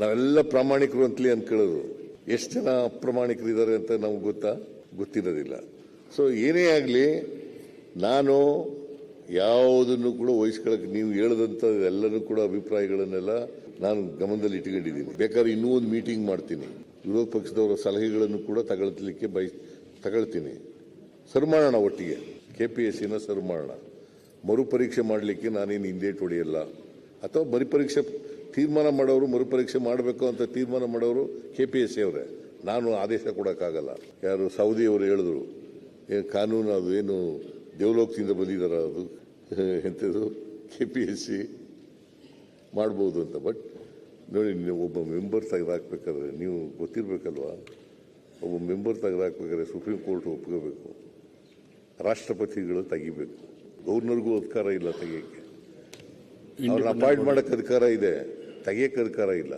ನಾವೆಲ್ಲ ಪ್ರಾಮಾಣಿಕರು ಅಂತಲೇ ಅನ್ಕೊಳ್ಳೋದು. ಎಷ್ಟು ಜನ ಅಪ್ರಾಮಾಣಿಕರಿದ್ದಾರೆ ಅಂತ ನಮ್ಗೆ ಗೊತ್ತಿರೋದಿಲ್ಲ. ಸೊ ಏನೇ ಆಗಲಿ, ನಾನು ಯಾವುದನ್ನು ಕೂಡ ವಹಿಸ್ಕೊಳ್ಳೋಕೆ ನೀವು ಹೇಳದಂತ ಎಲ್ಲರೂ ಕೂಡ ಅಭಿಪ್ರಾಯಗಳನ್ನೆಲ್ಲ ನಾನು ಗಮನದಲ್ಲಿ ಇಟ್ಕೊಂಡಿದ್ದೀನಿ. ಬೇಕಾದ್ರೆ ಇನ್ನೂ ಒಂದು ಮೀಟಿಂಗ್ ಮಾಡ್ತೀನಿ, ವಿರೋಧ ಪಕ್ಷದವರ ಸಲಹೆಗಳನ್ನು ಕೂಡ ತಗೊಳ್ತೀನಿ. ಸರಿ ಮಾಡೋಣ, ಒಟ್ಟಿಗೆ KPSCನ ಸರಿ ಮಾಡೋಣ. ಮರುಪರೀಕ್ಷೆ ಮಾಡಲಿಕ್ಕೆ ನಾನೇನು ಹಿಂದೇಟು ಹೊಡೆಯಲ್ಲ. ಅಥವಾ ಮರುಪರೀಕ್ಷೆ ತೀರ್ಮಾನ ಮಾಡೋರು, ಮರುಪರೀಕ್ಷೆ ಮಾಡಬೇಕು ಅಂತ ತೀರ್ಮಾನ ಮಾಡೋರು KPSC ಅವರೇ. ನಾನು ಆದೇಶ ಕೊಡೋಕ್ಕಾಗಲ್ಲ. ಯಾರು ಸೌದಿಯವರು ಹೇಳಿದ್ರು, ಕಾನೂನು ಅದು ಏನು ದೇವಲೋಕದಿಂದ ಬಂದಿದ್ದಾರ, ಅದು ಎಂಥದ್ದು KPSC ಮಾಡ್ಬೋದು ಅಂತ. ಬಟ್ ನೋಡಿ, ನೀವು ಒಬ್ಬ ಮೆಂಬರ್ ತೆಗೆದಾಕ್ಬೇಕಾದ್ರೆ ನೀವು ಗೊತ್ತಿರಬೇಕಲ್ವಾ, ಒಬ್ಬ ಮೆಂಬರ್ ತೆಗೆದಾಕ್ಬೇಕಾದ್ರೆ ಸುಪ್ರೀಂ ಕೋರ್ಟ್ ಒಪ್ಕೋಬೇಕು, ರಾಷ್ಟ್ರಪತಿಗಳು ತೆಗಿಬೇಕು. ಗವರ್ನರ್ಗೂ ಅಧಿಕಾರ ಇಲ್ಲ ತೆಗಿಯಕ್ಕೆ. ಅವ್ರನ್ನ ಅಪಾಯಿಂಟ್ ಮಾಡೋಕ್ಕೆ ಅಧಿಕಾರ ಇದೆ, ತೆಗಿಯಕ್ಕೆ ಅಧಿಕಾರ ಇಲ್ಲ.